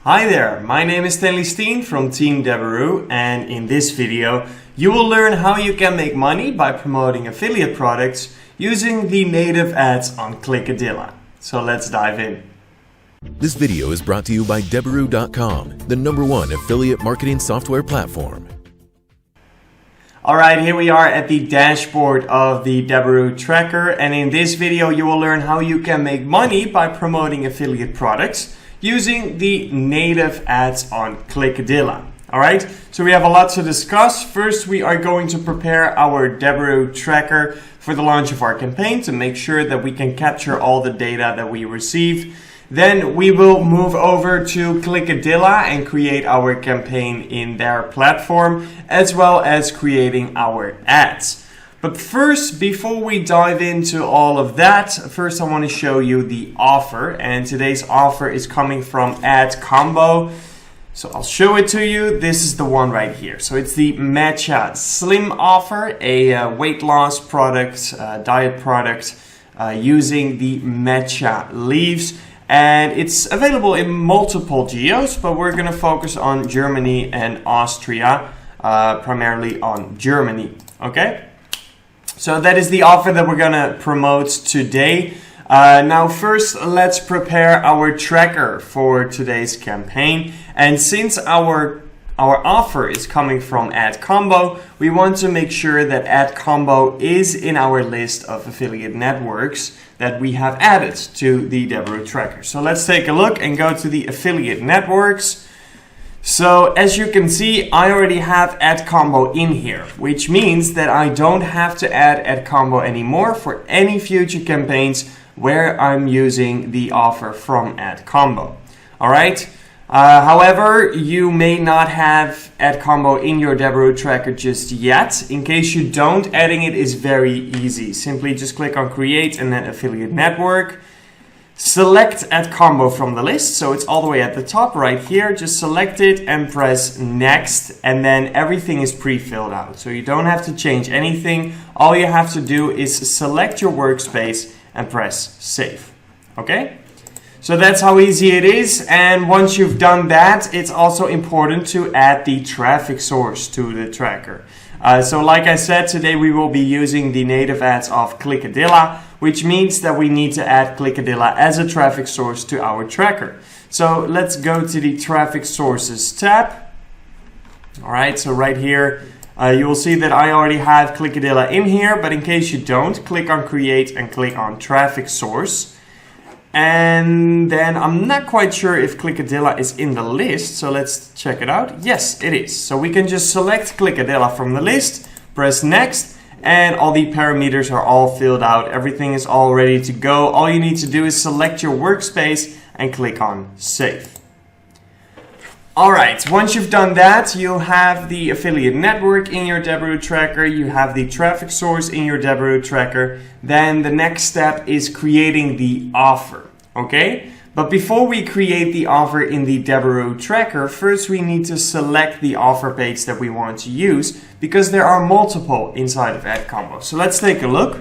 Hi there, my name is Stanley Steen from Team Deberoo, and in this video you will learn how you can make money by promoting affiliate products using the native ads on ClickAdilla. So let's dive in. This video is brought to you by Deberoo.com, the #1 affiliate marketing software platform. Alright, here we are at the dashboard of the Deberoo tracker, and in this video you will learn how you can make money by promoting affiliate products using the native ads on ClickAdilla. Alright, so we have a lot to discuss. First, we are going to prepare our Deberoo tracker for the launch of our campaign to make sure that we can capture all the data that we received. Then we will move over to ClickAdilla and create our campaign in their platform, as well as creating our ads. But first, before we dive into all of that, first I want to show you the offer. And today's offer is coming from Ad Combo. So I'll show it to you. This is the one right here. So it's the Matcha Slim offer, a weight loss product, diet product using the matcha leaves. And it's available in multiple geos, but we're going to focus on Germany and Austria, primarily on Germany. Okay? So that is the offer that we're going to promote today. Now first, let's prepare our tracker for today's campaign. And since our offer is coming from Ad Combo, we want to make sure that Ad Combo is in our list of affiliate networks that we have added to the Deberoo tracker. So let's take a look and go to the affiliate networks. So as you can see, I already have Ad Combo in here, which means that I don't have to add Ad Combo anymore for any future campaigns where I'm using the offer from Ad Combo. All right. However, you may not have Ad Combo in your Deberoo tracker just yet. In case you don't, adding it is very easy. Simply just click on Create and then Affiliate Network. Select Ad Combo from the list, so it's all the way at the top right here. Just select it and press Next, and then everything is pre-filled out. So you don't have to change anything. All you have to do is select your workspace and press Save. Okay? So that's how easy it is, and once you've done that, it's also important to add the traffic source to the tracker. So like I said, today we will be using the native ads of ClickAdilla, which means that we need to add ClickAdilla as a traffic source to our tracker. So let's go to the Traffic Sources tab. Alright, so right here you will see that I already have ClickAdilla in here, but in case you don't, click on Create and click on Traffic Source. And then I'm not quite sure if ClickAdilla is in the list, so let's check it out. Yes, it is. So we can just select ClickAdilla from the list, press Next, and all the parameters are all filled out. Everything is all ready to go. All you need to do is select your workspace and click on Save. Alright, once you've done that, you'll have the affiliate network in your Deberoo tracker, you have the traffic source in your Deberoo tracker. Then the next step is creating the offer, okay? But before we create the offer in the Deberoo tracker, first we need to select the offer page that we want to use, because there are multiple inside of Ad Combo. So let's take a look.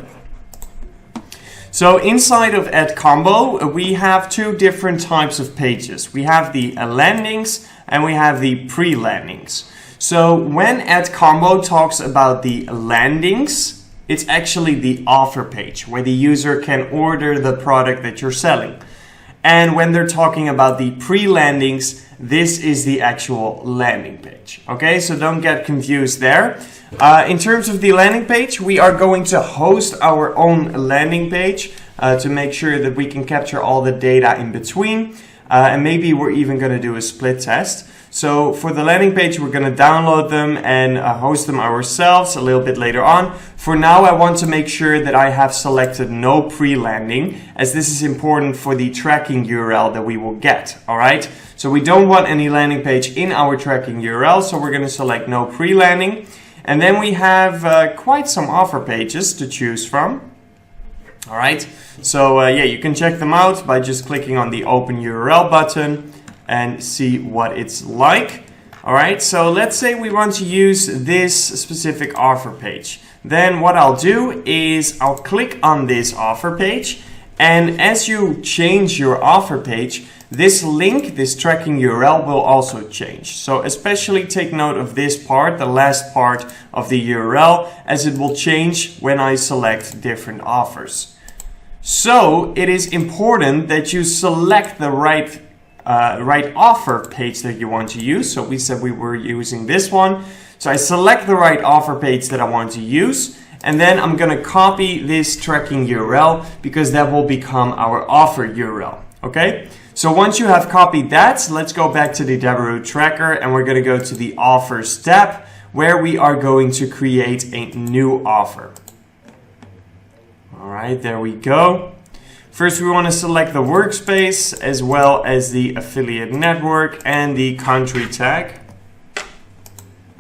So inside of Ad Combo, we have two different types of pages. We have the landings and we have the pre-landings. So when Ad Combo talks about the landings, it's actually the offer page where the user can order the product that you're selling. And when they're talking about the pre-landings, this is the actual landing page. Okay, so don't get confused there. In terms of the landing page, we are going to host our own landing page to make sure that we can capture all the data in between. And maybe we're even going to do a split test. So for the landing page, we're going to download them and host them ourselves a little bit later on. For now, I want to make sure that I have selected no pre-landing, as this is important for the tracking URL that we will get. All right. So we don't want any landing page in our tracking URL, so we're going to select no pre-landing. And then we have quite some offer pages to choose from. All right. So yeah, you can check them out by just clicking on the Open URL button and see what it's like. All right, so let's say we want to use this specific offer page. Then what I'll do is I'll click on this offer page, and as you change your offer page, this link, this tracking URL will also change. So especially take note of this part, the last part of the URL, as it will change when I select different offers. So it is important that you select the right offer page that you want to use. So we said we were using this one. So I select the right offer page that I want to use. And then I'm going to copy this tracking URL because that will become our offer URL. Okay? So once you have copied that, let's go back to the Deberoo tracker and we're going to go to the offers tab where we are going to create a new offer. All right, there we go. First, we want to select the workspace as well as the affiliate network and the country tag.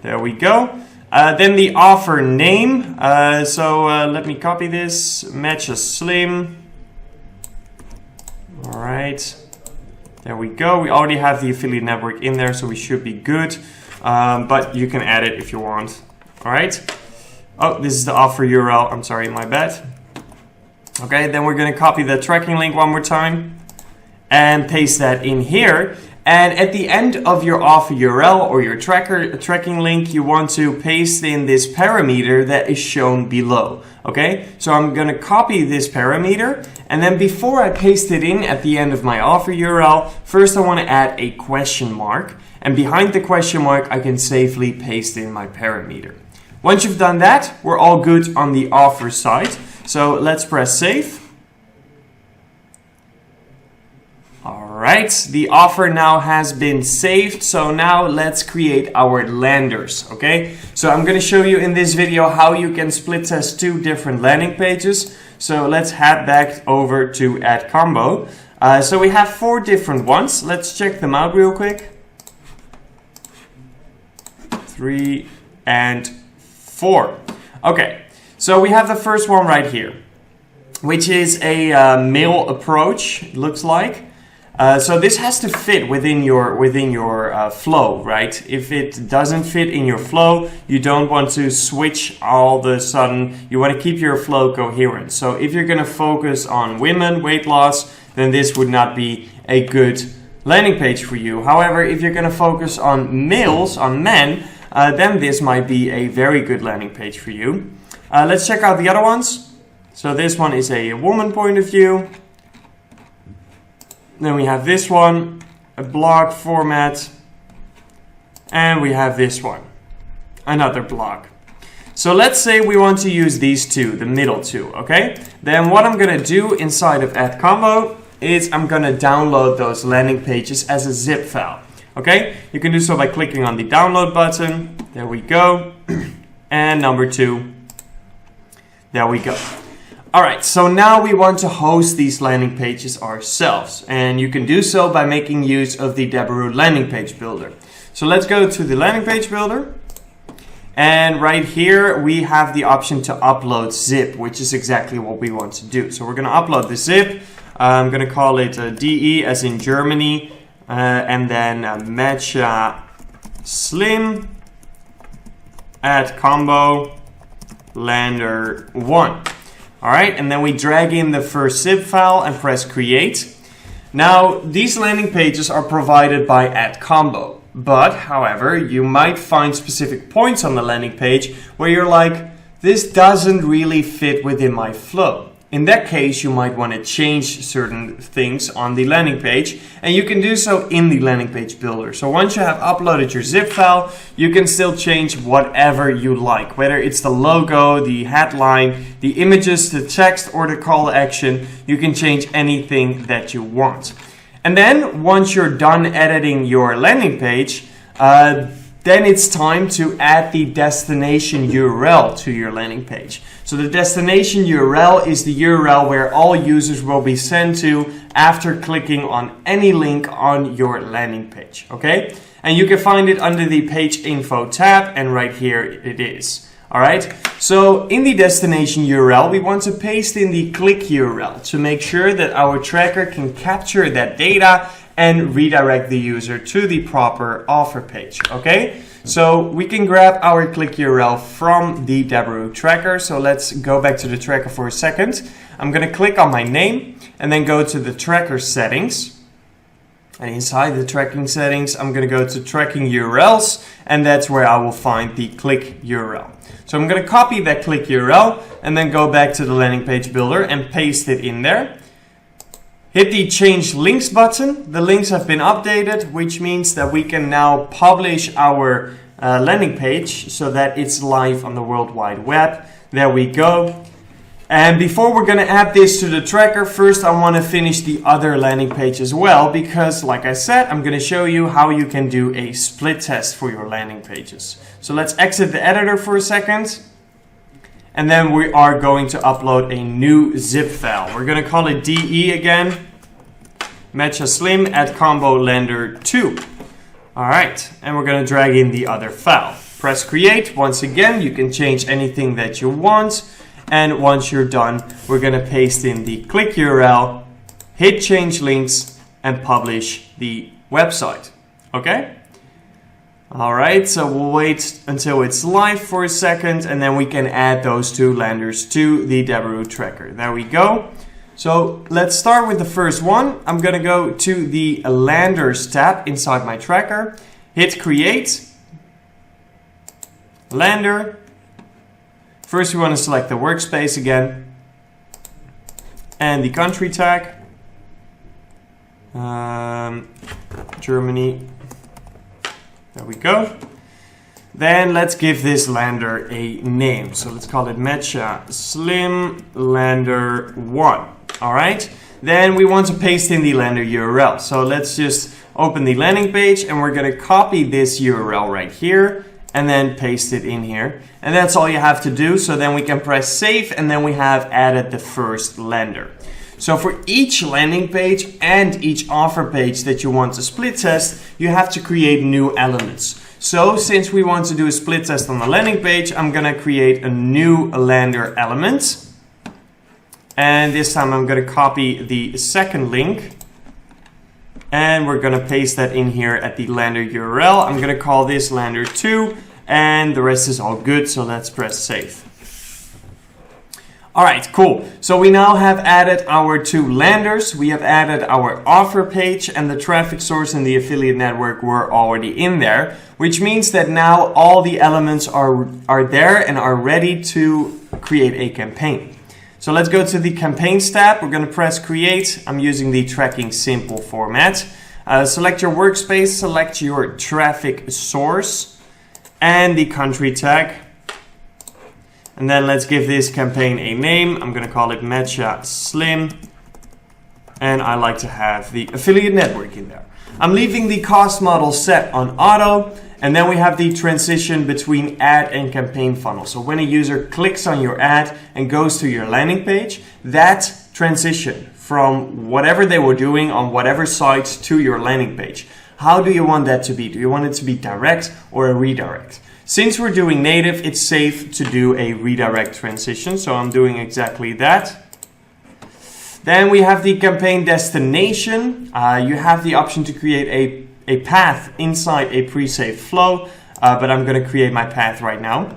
There we go. Then the offer name. Let me copy this. Match a slim. All right. There we go. We already have the affiliate network in there, so we should be good. But you can add it if you want. All right. Oh, this is the offer URL. I'm sorry, my bad. Okay, then we're going to copy the tracking link one more time and paste that in here. And at the end of your offer URL or your tracking link, you want to paste in this parameter that is shown below. Okay, so I'm going to copy this parameter, and then before I paste it in at the end of my offer URL, first I want to add a question mark, and behind the question mark I can safely paste in my parameter. Once you've done that, we're all good on the offer side. So let's press save. Alright, the offer now has been saved. So now let's create our landers, okay? So I'm going to show you in this video how you can split test 2 different landing pages. So let's head back over to Add Combo. So we have 4 different ones. Let's check them out real quick. 3 and 4. Okay. So we have the first one right here, which is a mail approach, it looks like. So this has to fit within your flow, right? If it doesn't fit in your flow, you don't want to switch all of a sudden. You want to keep your flow coherent. So if you're going to focus on women, weight loss, then this would not be a good landing page for you. However, if you're going to focus on males, on men, then this might be a very good landing page for you. Let's check out the other ones. So this one is a woman point of view. Then we have this one, a blog format. And we have this one, another blog. So let's say we want to use these two, the middle two, okay? Then what I'm going to do inside of Add Combo is I'm going to download those landing pages as a zip file, okay? You can do so by clicking on the download button. There we go. And number 2. There we go. All right, so now we want to host these landing pages ourselves. And you can do so by making use of the Deberoo landing page builder. So let's go to the landing page builder. And right here, we have the option to upload zip, which is exactly what we want to do. So we're going to upload the zip. I'm going to call it DE as in Germany. And then match slim, add combo, lander 1. All right, and then we drag in the first zip file and press create. Now, these landing pages are provided by Add Combo, but however, you might find specific points on the landing page where you're like, this doesn't really fit within my flow. In that case, you might want to change certain things on the landing page, and you can do so in the landing page builder. So once you have uploaded your zip file, you can still change whatever you like, whether it's the logo, the headline, the images, the text, or the call to action. You can change anything that you want. And then once you're done editing your landing page, then it's time to add the destination URL to your landing page. So the destination URL is the URL where all users will be sent to after clicking on any link on your landing page, okay? And you can find it under the page info tab, and right here it is. All right, so in the destination URL, we want to paste in the click URL to make sure that our tracker can capture that data and redirect the user to the proper offer page, okay? So we can grab our click URL from the Deberoo tracker. So let's go back to the tracker for a second. I'm gonna click on my name and then go to the tracker settings. And inside the tracking settings, I'm going to go to tracking URLs, and that's where I will find the click URL. So I'm going to copy that click URL and then go back to the landing page builder and paste it in there. Hit the change links button. The links have been updated, which means that we can now publish our landing page so that it's live on the World Wide Web. There we go. And before we're going to add this to the tracker, first I want to finish the other landing page as well, because like I said, I'm going to show you how you can do a split test for your landing pages. So let's exit the editor for a second. And then we are going to upload a new zip file. We're going to call it DE again. Match a slim at combo lender 2. Alright, and we're going to drag in the other file. Press create. Once again, you can change anything that you want. And once you're done, we're going to paste in the click URL, hit change links, and publish the website. Okay? Alright, so we'll wait until it's live for a second, and then we can add those two landers to the Deberoo tracker. There we go. So let's start with the first one. I'm going to go to the landers tab inside my tracker, hit create, lander. First we want to select the workspace again and the country tag, Germany, there we go. Then let's give this lander a name. So let's call it Matcha Slim Lander 1. Alright, then we want to paste in the lander URL. So let's just open the landing page and we're going to copy this URL right here and then paste it in here. And that's all you have to do. So then we can press save and then we have added the first lander. So for each landing page and each offer page that you want to split test, you have to create new elements. So since we want to do a split test on the landing page, I'm going to create a new lander element. And this time I'm going to copy the second link. And we're going to paste that in here at the lander URL. I'm going to call this lander 2 and the rest is all good. So let's press save. All right, cool. So we now have added our two landers. We have added our offer page and the traffic source and the affiliate network were already in there, which means that now all the elements are there and are ready to create a campaign. So let's go to the campaigns tab. We're going to press create. I'm using the tracking simple format. Select your workspace, select your traffic source and the country tag. And then let's give this campaign a name. I'm going to call it Matcha Slim. And I like to have the affiliate network in there. I'm leaving the cost model set on auto. And then we have the transition between ad and campaign funnel. So when a user clicks on your ad and goes to your landing page, that transition from whatever they were doing on whatever site to your landing page, how do you want that to be? Do you want it to be direct or a redirect? Since we're doing native, it's safe to do a redirect transition. So I'm doing exactly that. Then we have the campaign destination. You have the option to create a path inside a pre-saved flow, but I'm going to create my path right now.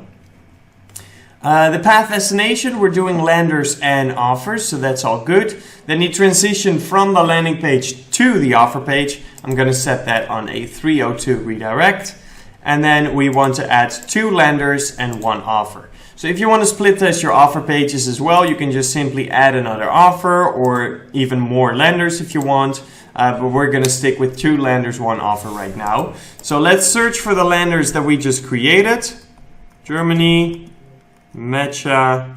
The path destination, we're doing landers and offers, so that's all good. Then the transition from the landing page to the offer page, I'm going to set that on a 302 redirect. And then we want to add 2 landers and 1 offer. So if you want to split test your offer pages as well, you can just simply add another offer or even more landers if you want. But we're going to stick with 2 landers, 1 offer right now. So let's search for the landers that we just created. Germany, Matcha.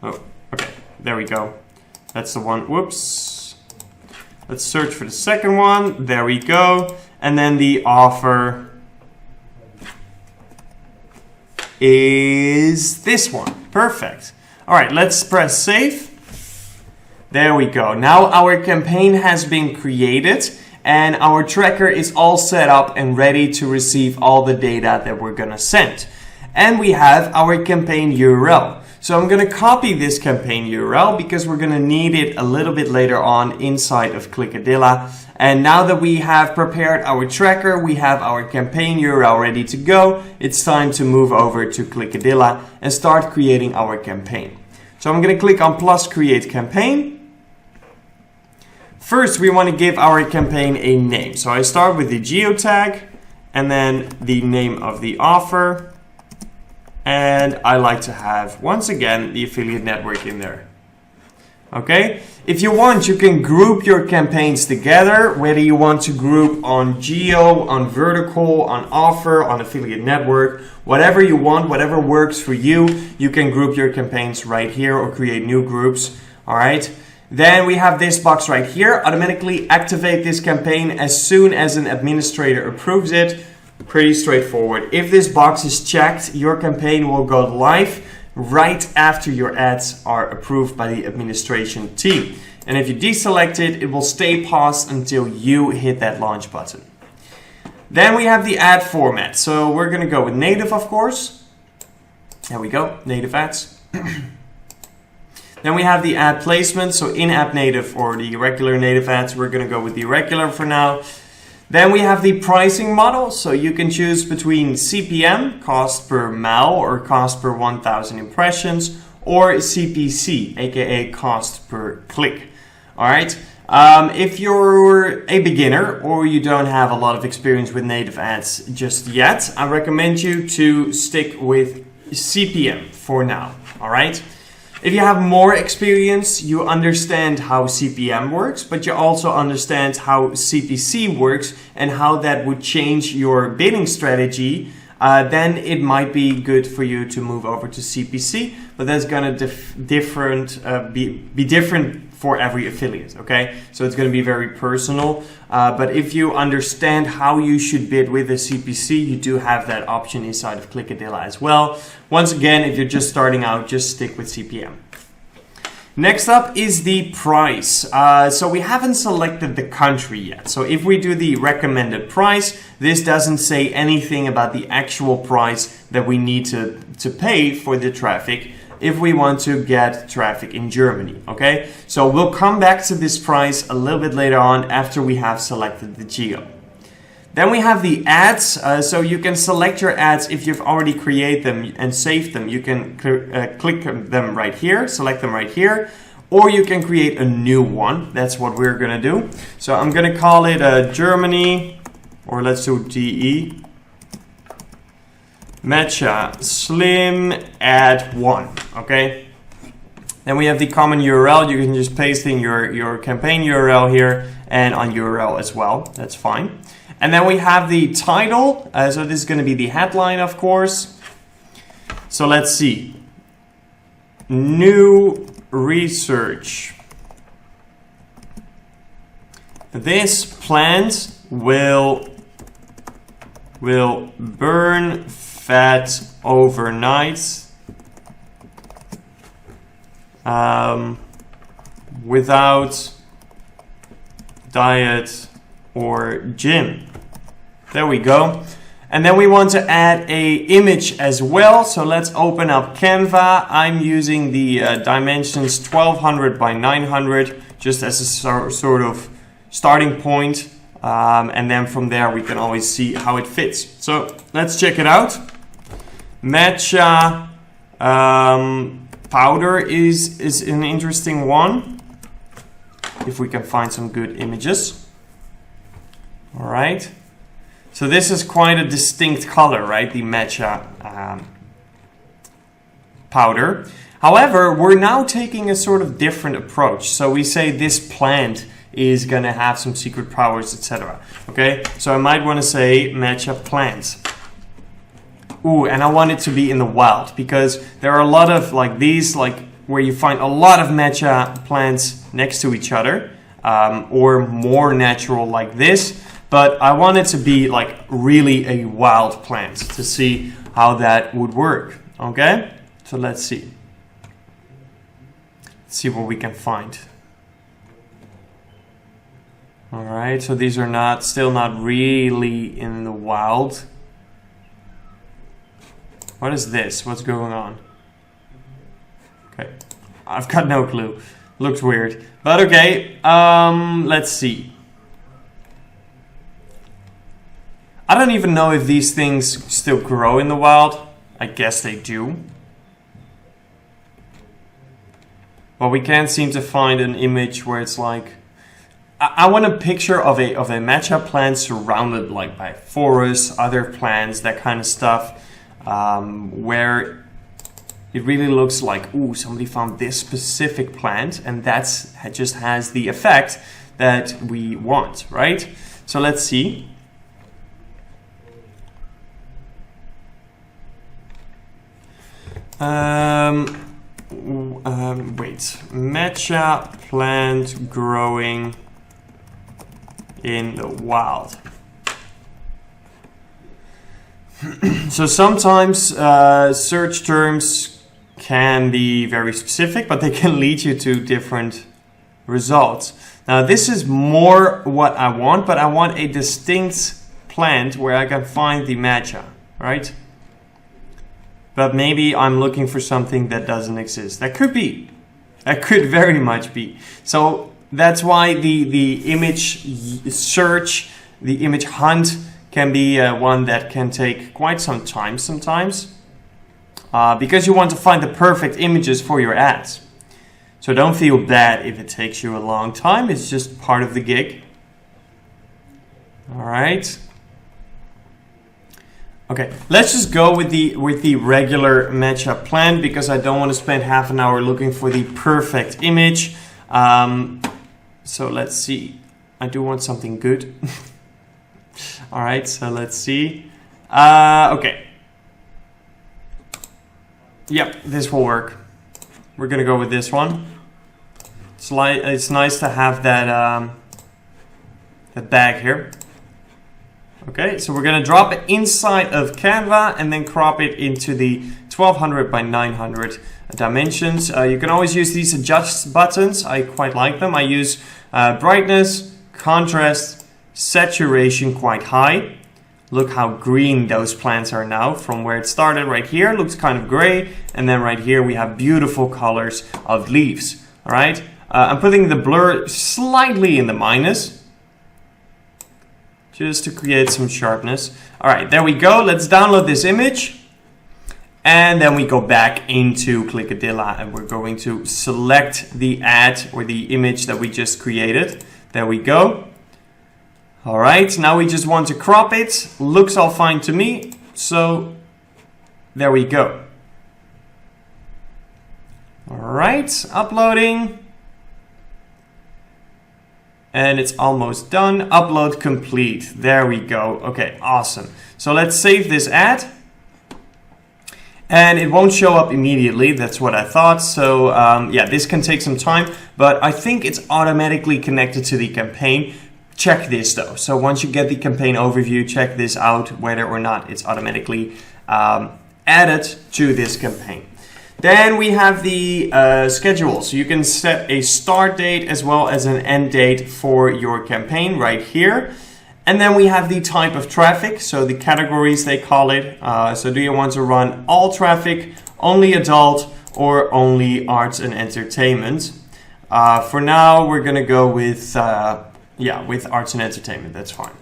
Oh, okay, there we go. That's the one. Whoops. Let's search for the second one. There we go. And then the offer is this one. Perfect. All right, let's press save. There we go. Now our campaign has been created and our tracker is all set up and ready to receive all the data that we're going to send. And we have our campaign URL. So I'm going to copy this campaign URL because we're going to need it a little bit later on inside of ClickAdilla. And now that we have prepared our tracker, we have our campaign URL ready to go. It's time to move over to ClickAdilla and start creating our campaign. So I'm going to click on plus create campaign. First, we want to give our campaign a name. So I start with the geotag and then the name of the offer. And I like to have, once again, the affiliate network in there. Okay, if you want, you can group your campaigns together, whether you want to group on geo, on vertical, on offer, on affiliate network, whatever you want, whatever works for you, you can group your campaigns right here or create new groups. All right, then we have this box right here, automatically activate this campaign as soon as an administrator approves it. Pretty straightforward. If this box is checked, your campaign will go live right after your ads are approved by the administration team. And if you deselect it, it will stay paused until you hit that launch button. Then we have the ad format. So we're going to go with native, of course. There we go, native ads. Then we have the ad placement. So in-app native or the regular native ads, we're going to go with the regular for now. Then we have the pricing model, so you can choose between CPM, cost per mile or cost per 1,000 impressions, or CPC, aka cost per click. All right. If you're a beginner or you don't have a lot of experience with native ads just yet, I recommend you to stick with CPM for now. All right. If you have more experience, you understand how CPM works, but you also understand how CPC works and how that would change your bidding strategy, then it might be good for you to move over to CPC, but that's going to be different for every affiliate, okay? So it's going to be very personal, but if you understand how you should bid with the CPC, you do have that option inside of ClickAdilla as well. Once again, if you're just starting out, just stick with CPM. Next up is the price. So we haven't selected the country yet. So if we do the recommended price, this doesn't say anything about the actual price that we need to pay for the traffic if we want to get traffic in Germany, okay? So we'll come back to this price a little bit later on after we have selected the geo. Then we have the ads, so you can select your ads if you've already created them and saved them. You can click them right here, select them right here, or you can create a new one. That's what we're gonna do. So I'm gonna call it Germany, or let's do DE. Matcha Slim Ad 1, okay? Then we have the common URL. You can just paste in your campaign URL here and on URL as well. That's fine. And then we have the title. So this is going to be the headline, of course. So let's see. New research. This plant will burn fat overnight without diet or gym. There we go. And then we want to add a image as well. So let's open up Canva. I'm using the dimensions 1200 by 900 just as a sort of starting point. And then from there we can always see how it fits. So let's check it out. Matcha powder is an interesting one. If we can find some good images. All right. So this is quite a distinct color, right? The matcha powder. However, we're now taking a sort of different approach. So we say this plant is gonna have some secret powers, etc. Okay, so I might want to say matcha plants. Ooh, and I want it to be in the wild because there are a lot of like these, like where you find a lot of matcha plants next to each other, or more natural like this. But I want it to be like really a wild plant to see how that would work. Okay, so let's see. Let's see what we can find. All right, so these are still not really in the wild. What is this? What's going on? Okay, I've got no clue. Looks weird, but okay. Let's see. I don't even know if these things still grow in the wild. I guess they do. But we can't seem to find an image where it's like I want a picture of a matchup plan surrounded like by forests, other plants, that kind of stuff, where it really looks like, ooh, somebody found this specific plant, and that's just has the effect that we want, right? So let's see. Wait, matcha plant growing in the wild. So sometimes search terms can be very specific, but they can lead you to different results. Now this is more what I want, but I want a distinct plant where I can find the matcha, right? But maybe I'm looking for something that doesn't exist. That could be. That could very much be. So that's why the image search, the image hunt can be one that can take quite some time sometimes. Because you want to find the perfect images for your ads. So don't feel bad if it takes you a long time. It's just part of the gig. All right. Okay, let's just go with the regular matchup plan because I don't want to spend half an hour looking for the perfect image. So let's see. I do want something good. All right, so let's see. Okay. Yep, this will work. We're gonna go with this one. It's nice to have that that bag here. Okay, so we're gonna drop it inside of Canva and then crop it into the 1200 by 900 dimensions. You can always use these adjust buttons. I quite like them. I use brightness, contrast, saturation quite high. Look how green those plants are now from where it started right here. Looks kind of gray. And then right here we have beautiful colors of leaves. All right, I'm putting the blur slightly in the minus, just to create some sharpness. All right, there we go. Let's download this image. And then we go back into ClickAdilla and we're going to select the ad or the image that we just created. There we go. All right, now we just want to crop it. Looks all fine to me. So there we go. All right, uploading. And it's almost done. Upload complete. There we go. Okay, awesome. So let's save this ad. And it won't show up immediately. That's what I thought. So yeah, this can take some time, but I think it's automatically connected to the campaign. Check this though. So once you get the campaign overview, check this out, whether or not it's automatically added to this campaign. Then we have the schedule. So you can set a start date as well as an end date for your campaign right here. And then we have the type of traffic. So the categories they call it. So do you want to run all traffic, only adult, or only arts and entertainment? For now, we're going to go with, with arts and entertainment. That's fine.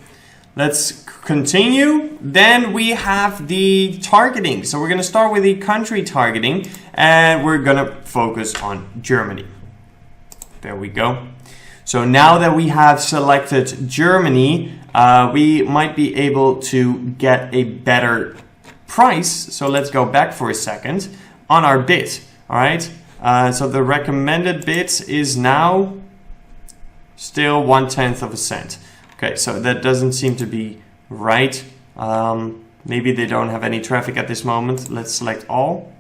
Let's continue. Then we have the targeting. So we're going to start with the country targeting and we're going to focus on Germany. There we go. So now that we have selected Germany, we might be able to get a better price. So let's go back for a second on our bid. All right. So the recommended bid is now still 1/10 of a cent. Okay, so that doesn't seem to be right. Maybe they don't have any traffic at this moment. Let's select all.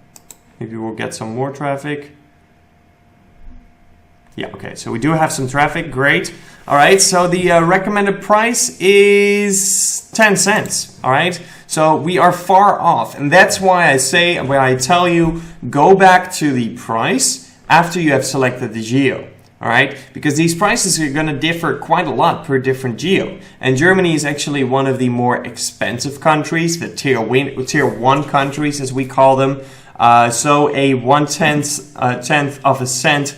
Maybe we'll get some more traffic. Yeah, okay, so we do have some traffic. Great. All right, so the recommended price is 10 cents. All right, so we are far off. And that's why I say, when I tell you, go back to the price after you have selected the geo. All right, because these prices are going to differ quite a lot per different geo. And Germany is actually one of the more expensive countries, the tier 1 countries as we call them. So a 1/10 of a cent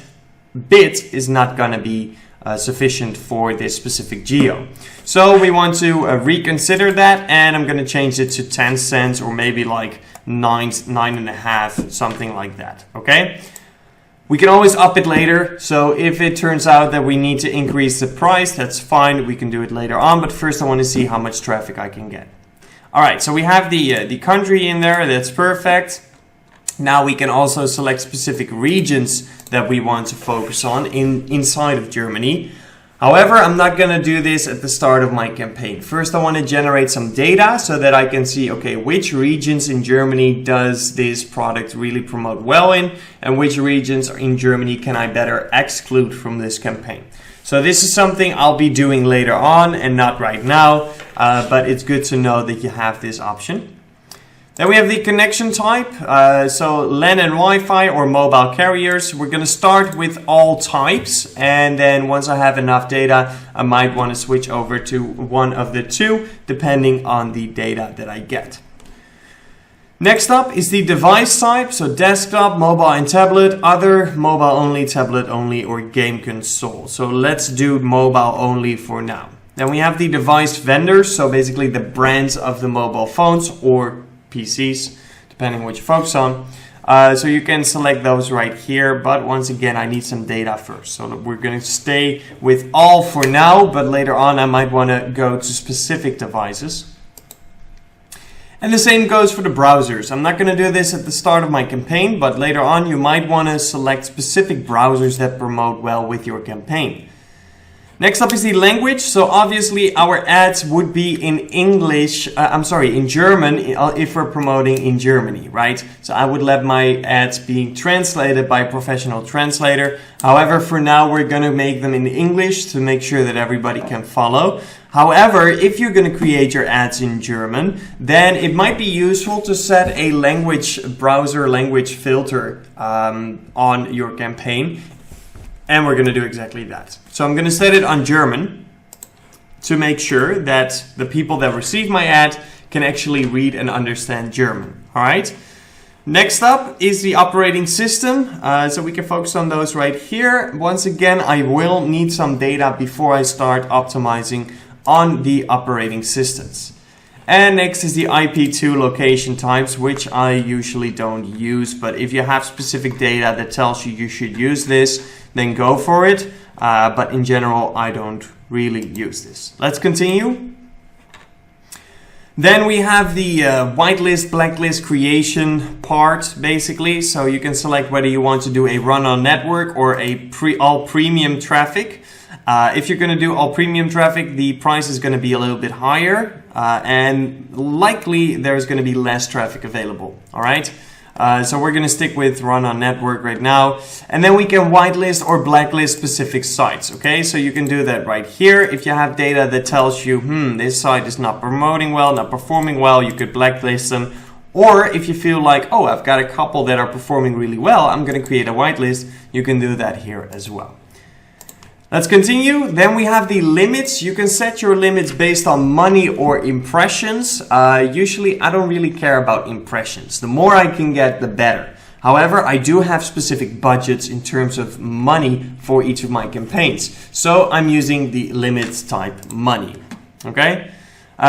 bid is not going to be sufficient for this specific geo. So we want to reconsider that, and I'm going to change it to 10 cents or maybe like 9.5, something like that. Okay. We can always up it later. So if it turns out that we need to increase the price, that's fine. We can do it later on. But first I want to see how much traffic I can get. All right, so we have the country in there. That's perfect. Now we can also select specific regions that we want to focus on inside of Germany. However, I'm not going to do this at the start of my campaign. First, I want to generate some data so that I can see, okay, which regions in Germany does this product really promote well in, and which regions in Germany can I better exclude from this campaign. So this is something I'll be doing later on and not right now, but it's good to know that you have this option. Then we have the connection type, so LAN and Wi-Fi or mobile carriers. We're going to start with all types, and then once I have enough data, I might want to switch over to one of the two, depending on the data that I get. Next up is the device type, so desktop, mobile and tablet, other, mobile only, tablet only, or game console. So let's do mobile only for now. Then we have the device vendors, so basically the brands of the mobile phones or PCs, depending what you focus on. So you can select those right here, but once again, I need some data first. So we're going to stay with all for now, but later on I might want to go to specific devices. And the same goes for the browsers. I'm not going to do this at the start of my campaign, but later on you might want to select specific browsers that promote well with your campaign. Next up is the language. So obviously our ads would be in in German if we're promoting in Germany, right? So I would let my ads be translated by a professional translator. However, for now we're going to make them in English to make sure that everybody can follow. However, if you're going to create your ads in German, then it might be useful to set a browser language filter on your campaign. And we're going to do exactly that. So I'm going to set it on German to make sure that the people that receive my ad can actually read and understand German. All right. Next up is the operating system. So we can focus on those right here. Once again, I will need some data before I start optimizing on the operating systems. And next is the IP2 location types, which I usually don't use. But if you have specific data that tells you you should use this, then go for it. But in general, I don't really use this. Let's continue. Then we have the whitelist, blacklist creation part, basically. So you can select whether you want to do a run on network or a all premium traffic. If you're going to do all premium traffic, the price is going to be a little bit higher, and likely there's going to be less traffic available. All right. So we're going to stick with run on network right now. And then we can whitelist or blacklist specific sites. Okay, so you can do that right here. If you have data that tells you, this site is not promoting well, not performing well, you could blacklist them. Or if you feel like, oh, I've got a couple that are performing really well, I'm going to create a whitelist, you can do that here as well. Let's continue. Then we have the limits. You can set your limits based on money or impressions. Usually I don't really care about impressions. The more I can get, the better. However, I do have specific budgets in terms of money for each of my campaigns. So I'm using the limits type money. Okay.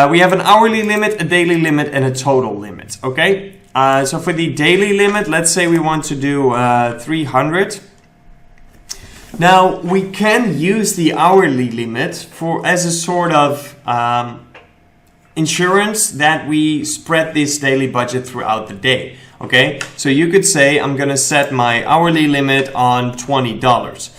We have an hourly limit, a daily limit, and a total limit. Okay. So for the daily limit, let's say we want to do 300. Now, we can use the hourly limit as a sort of insurance that we spread this daily budget throughout the day. Okay, so you could say I'm going to set my hourly limit on $20.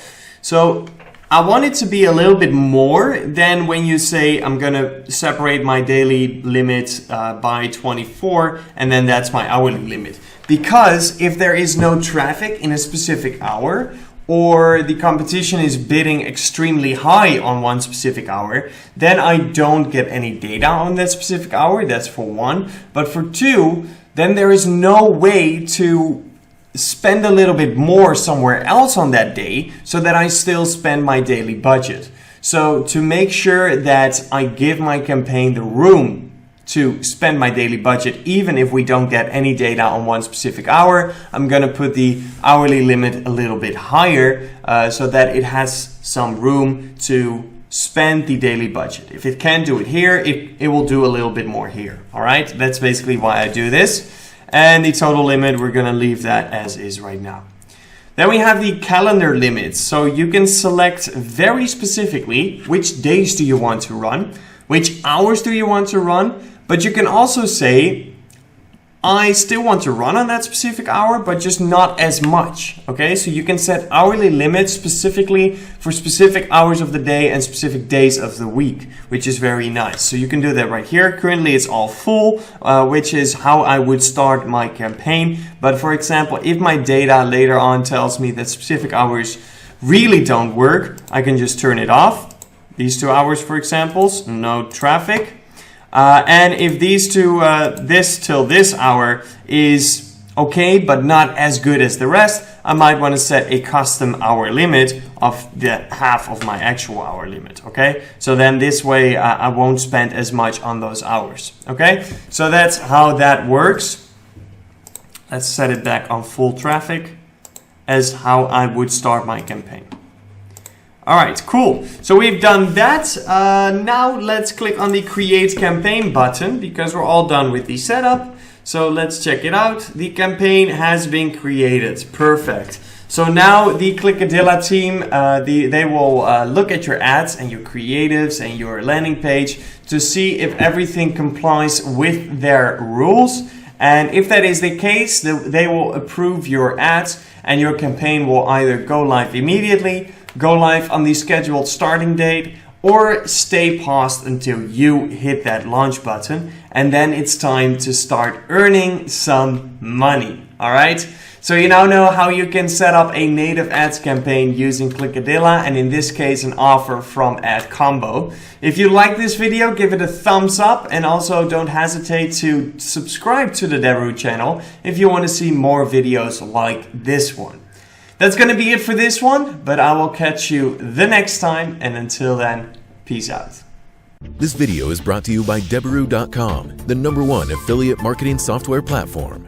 So I want it to be a little bit more than when you say I'm going to separate my daily limit by 24 and then that's my hourly limit. Because if there is no traffic in a specific hour, or the competition is bidding extremely high on one specific hour, then I don't get any data on that specific hour. That's for one. But for two, then there is no way to spend a little bit more somewhere else on that day so that I still spend my daily budget. So to make sure that I give my campaign the room to spend my daily budget, even if we don't get any data on one specific hour, I'm going to put the hourly limit a little bit higher so that it has some room to spend the daily budget. If it can't do it here, it will do a little bit more here. All right, that's basically why I do this. And the total limit, we're going to leave that as is right now. Then we have the calendar limits. So you can select very specifically which days do you want to run, which hours do you want to run, but you can also say, I still want to run on that specific hour, but just not as much. Okay, so you can set hourly limits specifically for specific hours of the day and specific days of the week, which is very nice. So you can do that right here. Currently it's all full, which is how I would start my campaign. But for example, if my data later on tells me that specific hours really don't work, I can just turn it off. These 2 hours, for example, no traffic. And if these two, this till this hour is okay, but not as good as the rest, I might want to set a custom hour limit of the half of my actual hour limit. Okay, so then this way I won't spend as much on those hours. Okay, so that's how that works. Let's set it back on full traffic as how I would start my campaign. All right, cool. So we've done that. Now let's click on the Create Campaign button because we're all done with the setup. So let's check it out. The campaign has been created. Perfect. So now the ClickAdilla team, they will look at your ads and your creatives and your landing page to see if everything complies with their rules. And if that is the case, they will approve your ads and your campaign will either go live immediately, go live on the scheduled starting date, or stay paused until you hit that launch button, and then it's time to start earning some money. All right, so you now know how you can set up a native ads campaign using ClickAdilla, and in this case an offer from AdCombo. If you like this video, give it a thumbs up, and also don't hesitate to subscribe to the Deberoo channel if you want to see more videos like this one. That's going to be it for this one, but I will catch you the next time, and until then, peace out. This video is brought to you by Deberoo.com, the #1 affiliate marketing software platform.